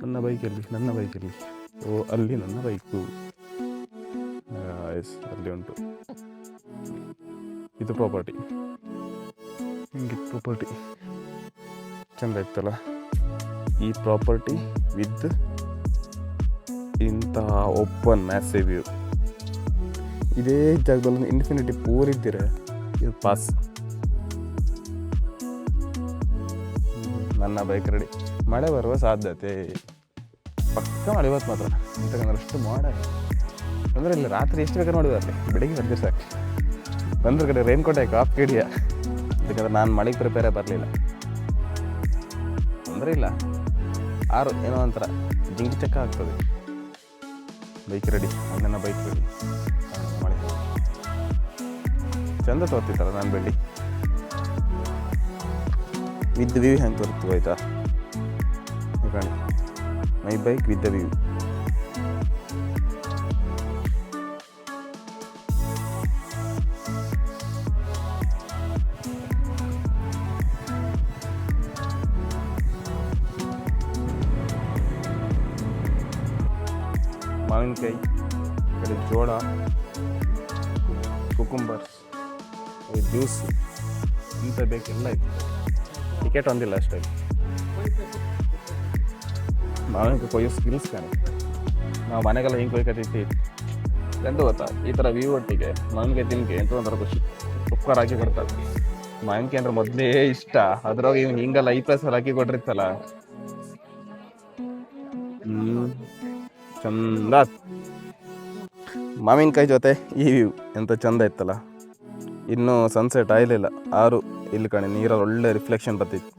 ನನ್ನ ಬೈಕಲ್ಲಿ ಓ ಅಲ್ಲಿ ನನ್ನ ಬೈಕು ಎಸ್ ಅಲ್ಲಿ ಉಂಟು. ಇದು ಪ್ರಾಪರ್ಟಿ, ಹಿಂಗಿತ್ತು ಪ್ರಾಪರ್ಟಿ. ಚೆಂದ ಇತ್ತಲ್ಲ ಈ ಪ್ರಾಪರ್ಟಿ ವಿತ್ ಇಂತಹ ಓಪನ್ ಮ್ಯಾಸಿವ್ ವ್ಯೂ. ಇದೇ ಜಾಗದಲ್ಲಿ ಇನ್ಫಿನಿಟಿ ಪೂರ್ ಇದ್ದೀರ ಇದು ಪಾಸ್. ನನ್ನ ಬೈಕ್ ರೆಡಿ. ಮಳೆ ಬರುವ ಸಾಧ್ಯತೆ ಪಕ್ಕ ಮಳೆ ಇವತ್ತು ಮಾತ್ರ ಅಂತಂದ್ರೆ ಅಷ್ಟು ಮಾಡ ಅಂದರೆ ಇಲ್ಲಿ ರಾತ್ರಿ ಎಷ್ಟು ಬೇಕಾದ್ರೆ ನೋಡಿದಾರಲಿ, ಬೆಳಿಗ್ಗೆ ಬರ್ತೀವಿ ಸಾಕು. ಬಂದ್ರ ಕಡೆ ರೈನ್ ಕೋಟ್ ಹಾಕಿ ಆಫ್ ಕೇಳಿಯ, ಯಾಕಂದ್ರೆ ನಾನು ಮಳೆಗೆ ಪ್ರಿಪೇರೇ ಬರಲಿಲ್ಲ. ತೊಂದರೆ ಇಲ್ಲ, ಆರು ಏನೋ ಒಂಥರ ಜಿಂಗಿ ಚಕ್ಕ ಆಗ್ತದೆ. ಬೈಕ್ ರೆಡಿ, ನನ್ನ ಬೈಕ್ ರೆಡಿ. ಮಳೆ ಚಂದ ತೋರ್ತಿತ್ತಲ್ಲ ನಾನು ಬೆಳ್ಳಿ ವಿತ್ ವ್ಯೂ ಹೆಂಗೆ ತೋರ್ತು ಆಯ್ತಾ. ಕಾಣಿ my bike with the view. ಮಾವಿನಕಾಯಿ, ಕಡೆ ಜೋಳ, ಕುಕುಂಬರ್ಸ್, ಜ್ಯೂಸ್ ಇಂಥ ಬೇಕೆಲ್ಲ ಇತ್ತು. ಟಿಕೆಟ್ ಒಂದಿಲ್ಲ ಅಷ್ಟೇ. ಮಾವಿನಕಾಯಿ ಕೊಯ್ಯೋ ಸ್ಕಿಲ್ಸ್ ಕಾಣಿ. ನಾವು ಮನೆಗೆಲ್ಲ ಹಿಂಗೆ ಕೊಯ್ಕತ್ತಿತ್ತು ಎಂತ ಗೊತ್ತಾ, ಈ ಥರ ವ್ಯೂ ಒಟ್ಟಿಗೆ ಮಾವಿನಕಾಯಿ ತಿನ್ಕೆ ಎಂತ ಒಂಥರ ಖುಷಿ. ಕುಕ್ಕರ್ ಹಾಕಿ ಕೊಡ್ತಾರೆ. ಮಾವಿನಕಾಯಿ ಅಂದ್ರೆ ಮೊದಲೇ ಇಷ್ಟ. ಅದ್ರಾಗ ಇವ್ನು ಹಿಂಗೆಲ್ಲ ಐಪ್ಲಸ್ ಹಾಕಿ ಕೊಟ್ಟಿರ್ತಲ್ಲ, ಚಂದ. ಮಾವಿನಕಾಯಿ ಜೊತೆ ಈ ವ್ಯೂ ಎಂತ ಚಂದ ಇತ್ತಲ್ಲ. ಇನ್ನೂ ಸನ್ಸೆಟ್ ಆಗಲಿಲ್ಲ. 6 ಇಲ್ಲಿ ಕಾಣಿ ನೀರಲ್ಲಿ ಒಳ್ಳೆ ರಿಫ್ಲೆಕ್ಷನ್ ಬರ್ತಿತ್ತು.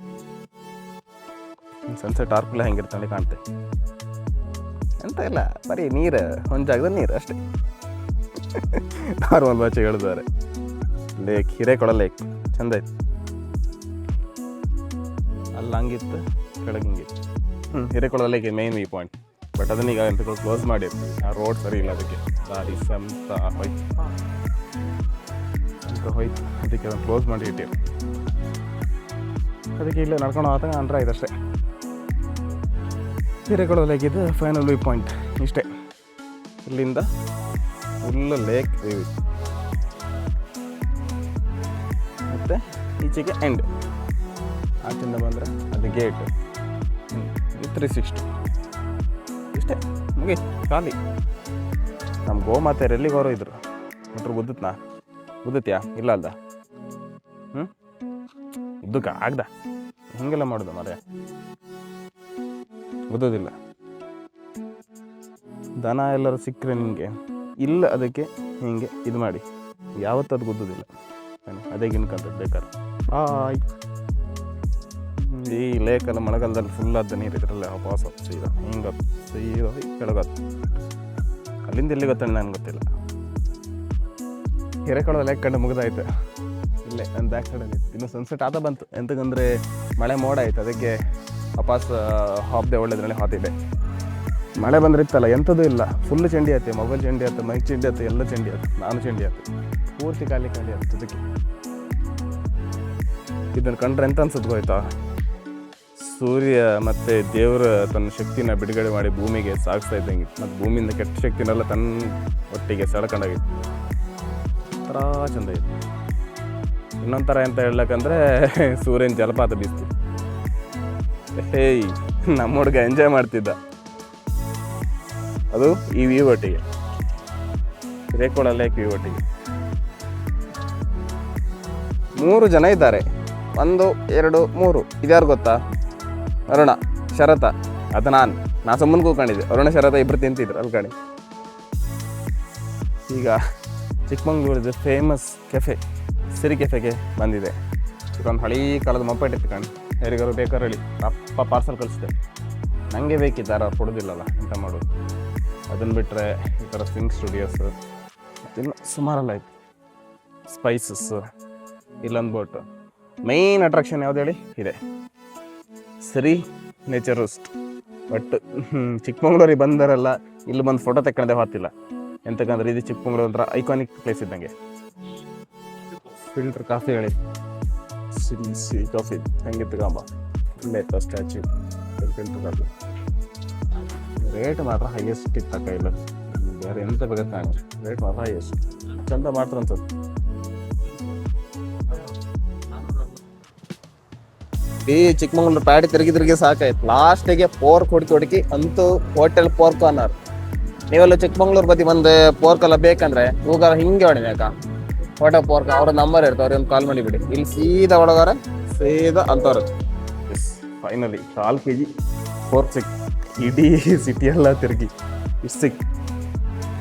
ಸನ್ಸೆಟ್ ಆರ್ಕುಲ್ಲ ಹೆಂಗಿರ್ತಾನೆ ಕಾಣ್ತೆ. ಎಂತ ಇಲ್ಲ, ಬರೀ ನೀರು, ಒಂದು ಜಾಗದಲ್ಲಿ ನೀರು ಅಷ್ಟೇ. ನಾರ್ಮಲ್ ಭಾಷೆ ಹೇಳಿದ್ದಾರೆ. ಲೇಕ್, ಹಿರೇಕೊಳ ಲೇಕ್ ಚಂದ ಇತ್ತು. ಅಲ್ಲಿ ಹಂಗಿತ್ತು, ಕೆಳಗೆ ಹಿಂಗಿತ್ತು. Hirekola lake main view point. But ಅದನ್ನೀಗ ಎಂತ ಕ್ಲೋಸ್ ಮಾಡಿರ್ತೀವಿ. ಆ ರೋಡ್ ಸರಿ ಇಲ್ಲ, ಅದಕ್ಕೆ ದಾರಿ ಸಂತ ಹೋಯ್ತು ಅದಕ್ಕೆ ಅದನ್ನು ಕ್ಲೋಸ್ ಮಾಡಿ ಇಟ್ಟಿರು. ಅದಕ್ಕೆ ಇಲ್ಲೇ ನಡ್ಕೊಂಡು ಹೋದಾಗ ಅಂದ್ರೆ ಇದಷ್ಟೇ ಹಿರೇಕೊಳ ಲೇಕ್. ಇದು ಫೈನಲ್ ವ್ಯೂ ಪಾಯಿಂಟ್ ಇಷ್ಟೇ. ಇಲ್ಲಿಂದ ಫುಲ್ ಲೇಕ್ ವ್ಯೂ ಇತ್ತು. ಮತ್ತು ಈಚೆಗೆ ಎಂಡ್. ಆಚಿಂದ ಬಂದರೆ ಅದು ಗೇಟ್. 360 ಇಷ್ಟೇ ಮುಗಿ ಖಾಲಿ. ನಮ್ಮ ಗೋಮಾತೆಯರು ಎಲ್ಲಿಗೆ ಹೊರೋಯಿದ್ರು ನೋಡ್ರು. ಗುದ್ದತ್ಯಾ ಇಲ್ಲ ಅಲ್ದ? ಉದ್ದಕ್ಕೆ ಆಗ್ದ ಹಿಂಗೆಲ್ಲ ಮಾಡೋದು ಮರ ಗುದ್ದೋದಿಲ್ಲ. ದನ ಎಲ್ಲರೂ ಸಿಕ್ಕರೆ ನಿಮಗೆ ಇಲ್ಲ, ಅದಕ್ಕೆ ಹಿಂಗೆ ಇದು ಮಾಡಿ ಯಾವತ್ತೂ ಅದು ಗುದ್ದೋದಿಲ್ಲ. ಅದೇ ಗಿನ್ಕಂತದ್ದು ಬೇಕಾದ್ರೆ. ಈ ಲೇಕೆಲ್ಲ ಮಳೆಗಾಲದಲ್ಲಿ ಫುಲ್ ಆದ ನೀರು ಇದ್ರಲ್ಲ ವಾಪಸ್ ಸೀದಾ ಹಿಂಗೆ ಸೀದಾ ಕೆಳಗತ್ತು. ಅಲ್ಲಿಂದ ಎಲ್ಲಿ ಗೊತ್ತಣ್ಣ ನನಗೆ ಗೊತ್ತಿಲ್ಲ. ಹಿರೇಕೊಳ ಲೇಕ್ ಕಂಡು ಮುಗಿದಾಯ್ತು. ಇಲ್ಲೇ ನನ್ನ ಬ್ಯಾಕ್ ಸೈಡಲ್ಲಿ ಇನ್ನು ಸನ್ಸೆಟ್ ಆದ ಬಂತು. ಎಂತಕ್ಕಂದರೆ ಮಳೆ ಮೋಡ ಆಯ್ತು, ಅದಕ್ಕೆ ವಾಪಸ್ ಹಾಪ್ದೆ ಒಳ್ಳೆದ್ರಲ್ಲಿ ಹಾತಿದ್ದೆ. ಮಳೆ ಬಂದಿತ್ತಲ್ಲ ಎಂಥದ್ದು ಇಲ್ಲ, ಫುಲ್ ಚಂಡಿ ಆಯ್ತು. ಮೊಬೈಲ್ ಚಂಡಿ ಆಯ್ತು, ಮೈಕ್ ಚಂಡಿ ಆಯ್ತು, ಎಲ್ಲ ಚಂಡಿ ಆಯ್ತು. ನಾನು ಚಂಡಿ ಆಯ್ತು, ಪೂರ್ತಿ ಖಾಲಿ ಆಯ್ತು. ಅದಕ್ಕೆ ಇದನ್ನು ಕಂಡ್ರೆ ಎಂತ ಅನ್ಸುತ್ತೆ ಗೊತ್ತಾ, ಸೂರ್ಯ ಮತ್ತು ದೇವರು ತನ್ನ ಶಕ್ತಿನ ಬಿಡುಗಡೆ ಮಾಡಿ ಭೂಮಿಗೆ ಸಾಗಿಸ್ತಾ ಇದ್ದಂಗೆ. ಮತ್ತು ಭೂಮಿಯಿಂದ ಕೆಟ್ಟ ಶಕ್ತಿನೆಲ್ಲ ತನ್ನ ಒಟ್ಟಿಗೆ ಸೆಳ್ಕೊಂಡಾಗಿತ್ತು. ಥರ ಚಂದ ಇತ್ತು. ಇನ್ನೊಂದು ಥರ ಎಂತ ಹೇಳಕ್ಕಂದ್ರೆ ಸೂರ್ಯನ ಜಲಪಾತ ಬೀಸ್ತು. ಹೇಯ್ ನಮ್ಮ ಹುಡುಗ ಎಂಜಾಯ್ ಮಾಡ್ತಿದ್ದ. ಅದು ಈ ವ್ಯೂ ಒಟ್ಟಿಗೆ, ಹಿರೇಕೊಳ ಲೇಕ್ ವ್ಯೂ ಒಟ್ಟಿಗೆ. 3 ಜನ ಇದ್ದಾರೆ. 1 2 3. ಇದ್ಯಾರು ಗೊತ್ತಾ? ಅರುಣ. ಶರತ ಅದು ನಾನು ಸುಮ್ಮನೆ ಕೂತ್ಕೊಂಡಿದ್ದೆ. ಅರುಣ ಶರತ ಇಬ್ಬರು ತಿಂತಿದ್ರು ಅಲ್ಲಿ ಕಡೆ. ಈಗ ಚಿಕ್ಕಮಂಗ್ಳೂರದ್ದು ಫೇಮಸ್ ಕೆಫೆ ಸಿರಿ ಕೆಫೆಗೆ ಬಂದಿದೆ. ಇದೊಂದು ಹಳೀ ಕಾಲದ ಮೊಪೆಟ್ ಇತ್ತು ಕಣಿ. ಯಾರಿಗಾರು ಬೇಕಾದ್ರೆ ಹೇಳಿ ಅಪ್ಪ ಪಾರ್ಸಲ್ ಕಳಿಸಿದೆ. ನನಗೆ ಬೇಕಿತ್ತು, ಯಾರು ಕೊಡೋದಿಲ್ಲಲ್ಲ, ಎಂತ ಮಾಡೋದು. ಅದನ್ನು ಬಿಟ್ಟರೆ ಈ ಥರ ಸಿಂಗ್ ಸ್ಟುಡಿಯೋಸ್ ಇನ್ನು ಸುಮಾರೆಲ್ಲ ಇತ್ತು. ಸ್ಪೈಸಸ್ ಇಲ್ಲೊಂದು ಬೋಟ್. ಮೈನ್ ಅಟ್ರಾಕ್ಷನ್ ಯಾವ್ದು ಹೇಳಿ ಇದೆ ಸಿರಿ ನೇಚರ್ ರೋಸ್ಟ್. ಬಟ್ ಚಿಕ್ಕಮಂಗ್ಳೂರಿಗೆ ಬಂದರೆಲ್ಲ ಇಲ್ಲಿ ಬಂದು ಫೋಟೋ ತೆಕ್ಕೊಂಡೆ ಹೊತ್ತಿಲ್ಲ. ಎಂತಕ್ಕಂದ್ರೆ ಇದು ಚಿಕ್ಕಮಂಗ್ಳೂರು ಒಂಥರ ಐಕಾನಿಕ್ ಪ್ಲೇಸ್ ಇದ್ದಂಗೆ. ಫಿಲ್ಟರ್ ಕಾಫಿ ಹೇಳಿ ಸಿರಿ ಕಾಫಿ ಹೆಂಗಿತ್ತು ಕಾಂಬ ಒಳ್ಳೆ ಇತ್ತು. ಸ್ಟ್ಯಾಚ್ಯೂ ಫಿಲ್ಟರ್ ಕಾಫಿ ರೇಟ್ ಮಾತ್ರ ಹೈಯೆಸ್ಟ್ ಇತ್ತು ಇಲ್ಲ ಬೇರೆ ಎಂತ ಬೇಕಾದ್ರೆ ನಾನು ರೇಟ್ ಮಾತ್ರ ಹೈಯೆಸ್ಟ್. ಚಂದ ಮಾಡ್ತಾರೆ ಅನ್ಸತ್ತು. ಈ ಚಿಕ್ಕಮಂಗ್ಳೂರು ಪ್ಯಾಡಿ ತಿರುಗಿ ಸಾಕಾಯ್ತು. ಲಾಸ್ಟಿಗೆ ಪೋರ್ಕ್ ಹುಡುಕಿ ಅಂತೂ ಹೋಟೆಲ್ ಪೋರ್ಕ್ ಅನ್ನೋರು. ನೀವೆಲ್ಲ ಚಿಕ್ಕಮಂಗ್ಳೂರು ಬದಿ ಬಂದು ಪೋರ್ಕ್ ಎಲ್ಲ ಬೇಕಂದ್ರೆ ಹೋಗಾರ ಹಿಂಗೆ ಹೊಡಿಬೇಕಾ ಹೋಟೆಲ್ ಪೋರ್ಕ್ ಅವ್ರ ನಂಬರ್ ಇರ್ತಾವ, ಅವ್ರಿಗೆ ಒಂದು ಕಾಲ್ ಮಾಡಿಬಿಡಿ. ಇಲ್ಲಿ ಸೀದಾ ಒಳಗಾರ ಸೀದಾ ಅಂತವ್ರು. ಎಸ್ ಫೈನಲಿ 4 kg ಪೋರ್ಕ್ ಸಿಕ್. ಇಡೀ ಸಿಟಿ ಎಲ್ಲ ತಿರುಗಿ ಇಷ್ಟು ಸಿಕ್.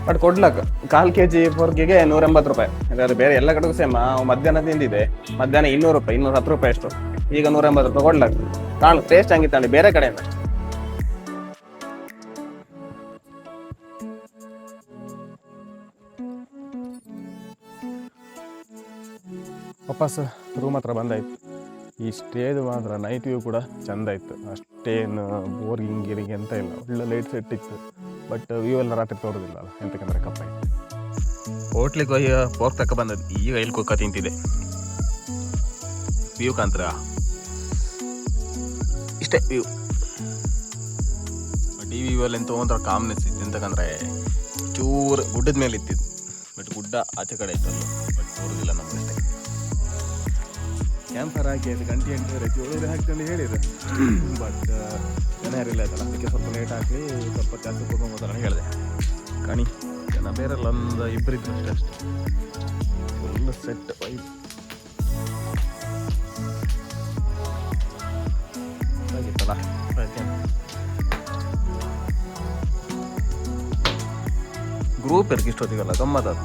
ಬಟ್ ಕೊಡ್ಲಕ್ಕ 4 kg ಪೋರ್ಕಿಗೆ 180 ರೂಪಾಯಿ. ಅದಾದ್ರೆ ಬೇರೆ ಎಲ್ಲ ಕಡೆಗೂ ಸೇಮ್. ಮಧ್ಯಾಹ್ನ ತಿಂದಿದೆ, ಮಧ್ಯಾಹ್ನ 200 ರೂಪಾಯಿ, 210 ರೂಪಾಯಿ ಅಷ್ಟು. ಈಗ 180 ರೂಪಾಯಿ ಕೊಡ್ಲಕ್ಕ. ಕಾಣು ಟೇಸ್ಟ್ ಹಂಗಿತ್ತಾಳೆ ಬೇರೆ ಕಡೆಯಿಂದ. ವಾಪಸ್ ರೂಮ್ ಹತ್ರ ಬಂದಾಯ್ತು. ಈ ಸ್ಟೇದು ಮಾತ್ರ ನೈಟ್ ವ್ಯೂ ಕೂಡ ಚೆಂದ ಇತ್ತು. ಅಷ್ಟೇನು ಬೋರಿಂಗ್ ಗಿರಿಂಗ್ ಅಂತ ಇಲ್ಲ. ಒಳ್ಳೆ ಲೈಟ್ ಸೆಟ್ ಇತ್ತು. ಬಟ್ ವ್ಯೂ ಎಲ್ಲ ರಾತ್ರಿ ತೋರೋದಿಲ್ಲ ಅಲ್ಲ, ಎಂತಕ್ಕಂದ್ರೆ ಕಪ್ಪ ಇತ್ತು. ಹೋಟ್ಲಿಗೆ ಹೋಗಿ ಪೋರ್ಕ್ ತಕ್ಕ ಬಂದದ್ದು. ಈಗ ಇಲ್ಲಿ ಕುಕ್ಕ ತಿಂತಿದೆ. ವ್ಯೂ ಕಾಂತ್ರ ಇಷ್ಟೇ ವ್ಯೂ. ಬಟ್ ಈ ವ್ಯೂ ಅಲ್ಲಿ ಎಂತ ಒಂಥರ ಕಾಮ್ನೆಸ್ ಇತ್ತು. ಎಂತಕ್ಕಂದ್ರೆ ಚೂರು ಗುಡ್ಡದ ಮೇಲೆ ಇತ್ತಿದ್ದು. ಬಟ್ ಗುಡ್ಡ ಆಚೆ ಕಡೆ ಇತ್ತಲ್ಲ, ಬಟ್ ತೋರೋದಿಲ್ಲ ನಮ್ಗೆ ಅಷ್ಟೇ. ಕ್ಯಾಂಪರ್ ಹಾಕಿ ಅದು ಗಂಟೆ 8:30 ಹಾಕ್ತಂದು ಹೇಳಿದ್ರು. ಬಟ್ ಜನ ಯಾರಿಲ್ಲ ಆಯ್ತಲ್ಲ, ಅದಕ್ಕೆ ಸ್ವಲ್ಪ ಲೇಟ್ ಹಾಕಿ ಸ್ವಲ್ಪ ಜಾಸ್ತಿ ಹೋಗೋದಲ್ಲ ಹೇಳಿದೆ. ಕಣಿ ಜನ ಬೇರೆಲ್ಲ ಒಂದು ಇಬ್ಬರಿದ್ರು ಅಷ್ಟೇ. ಫುಲ್ ಸೆಟ್ ವೈಬ್ ಆಗಿತ್ತಲ್ಲ. ಗ್ರೂಪ್ ಇರ್ಗೆ ಇಷ್ಟೊತ್ತಿಗಲ್ಲ ಗಮ್ಮತ್ತ.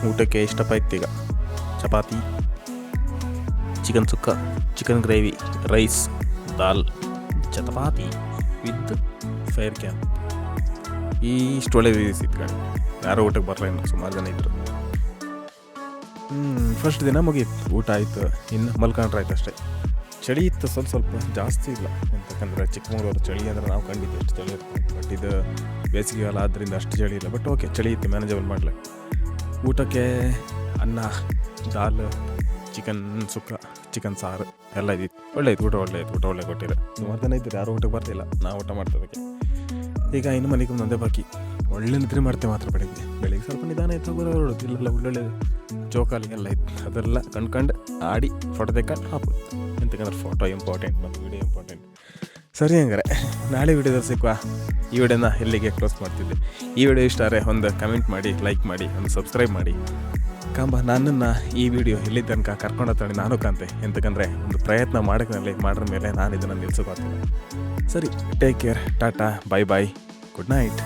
ಊಟಕ್ಕೆ ಇಷ್ಟಪ್ಪ ಇತ್ತು. ಈಗ ಚಪಾತಿ, chicken sukka, chicken gravy, rice, ದಾಲ್, ಚಪಾತಿ ವಿತ್ ಫೈರ್ ಕ್ಯಾಂಪ್. ಇಷ್ಟು ಒಳ್ಳೆ ರೀತಿ ಇತ್ತು. ಯಾರೋ ಊಟಕ್ಕೆ ಬರಲ್ಲ, ಇನ್ನು ಸುಮಾರು ಜನ ಇದ್ದರು. ಫಸ್ಟ್ ದಿನ ಮುಗೀತು, ಊಟ ಆಯಿತು, ಇನ್ನು ಮಲ್ಕೊಂಡ್ರೆ ಆಯ್ತು ಅಷ್ಟೇ. ಚಳಿ ಇತ್ತು ಸ್ವಲ್ಪ ಜಾಸ್ತಿ ಇಲ್ಲ. ಎಂತಕ್ಕಂದ್ರೆ ಚಿಕ್ಕಮಗಳೂರು ಚಳಿ ಅಂದರೆ ನಾವು ಕಂಡಿದ್ದು ಎಷ್ಟು ಚಳಿ ಇರ್ತದೆ. ಬಟ್ ಇದು ಬೇಸಿಗೆಗಾಲ ಆದ್ದರಿಂದ ಅಷ್ಟು ಚಳಿ ಇಲ್ಲ. ಬಟ್ ಓಕೆ, ಚಳಿ ಇತ್ತು, ಮ್ಯಾನೇಜಬಲ್ ಮಾಡ್ಲಿಕ್ಕೆ. ಊಟಕ್ಕೆ ಅನ್ನ, ದಾಲ್, ಚಿಕನ್ ಸುಕ್ಕ, ಚಿಕನ್ ಸಾರು ಎಲ್ಲ ಇದ್ದಿತ್ತು. ಒಳ್ಳೆ ಇತ್ತು ಊಟ. ಒಳ್ಳೆ ಕೊಟ್ಟಿದೆ. ಸುಮಾರು ಜನ ಇದ್ದರು, ಯಾರು ಊಟಕ್ಕೆ ಬರ್ತಿಲ್ಲ. ನಾವು ಊಟ ಮಾಡ್ತೋದಕ್ಕೆ. ಈಗ ಇನ್ನು ಮನೆಗೆ ಒಂದೇ ಬಾಕಿ. ಒಳ್ಳೆ ನಿದ್ರೆ ಮಾಡ್ತೇವೆ ಮಾತ್ರ. ಬೆಳಿಗ್ಗೆ ಸ್ವಲ್ಪ ನಿಧಾನ ಇತ್ತು, ಹೊರಡೋದು. ಇಲ್ಲೆಲ್ಲ ಒಳ್ಳೊಳ್ಳೆ ಜೋಕಾಲಿಗೆಲ್ಲ ಇತ್ತು. ಅದೆಲ್ಲ ಕಂಡ್ಕೊಂಡು ಆಡಿ ಫೋಟೋ ತೆಕ್ಕೊಂಡು ಹಾಕೋದು. ಎಂತಕ್ಕಂದ್ರೆ ಫೋಟೋ ಇಂಪಾರ್ಟೆಂಟ್ ಮತ್ತು ವಿಡಿಯೋ ಇಂಪಾರ್ಟೆಂಟ್. ಸರಿ, ಹಂಗಾರೆ ನಾಳೆ ವಿಡಿಯೋದಲ್ಲಿ ಸಿಕ್ಕುವ. ಈ ವಿಡಿಯೋನ ಇಲ್ಲಿಗೆ ಕ್ಲೋಸ್ ಮಾಡ್ತಿದ್ದೆ. ಈ ವಿಡಿಯೋ ಇಷ್ಟ ಆದರೆ ಒಂದು ಕಮೆಂಟ್ ಮಾಡಿ, ಲೈಕ್ ಮಾಡಿ, ಒಂದು ಸಬ್ಸ್ಕ್ರೈಬ್ ಮಾಡಿ. ಕಾಂಬ ನನ್ನನ್ನು ಈ ವಿಡಿಯೋ ಇಲ್ಲಿ ತನಕ ಕರ್ಕೊಂಡು ಹೋಗ್ತಾಳೆ ನಾನು ಕಾಂತೆ. ಎಂತಕ್ಕಂದರೆ ಒಂದು ಪ್ರಯತ್ನ ಮಾಡಿದ ಮೇಲೆ ನಾನು ಇದನ್ನು ನಿಲ್ಸೋಕ್ಕಾಗ್ತಿಲ್ಲ. ಸರಿ, ಟೇಕ್ ಕೇರ್, ಟಾಟಾ, ಬಾಯ್ ಬಾಯ್, ಗುಡ್ ನೈಟ್.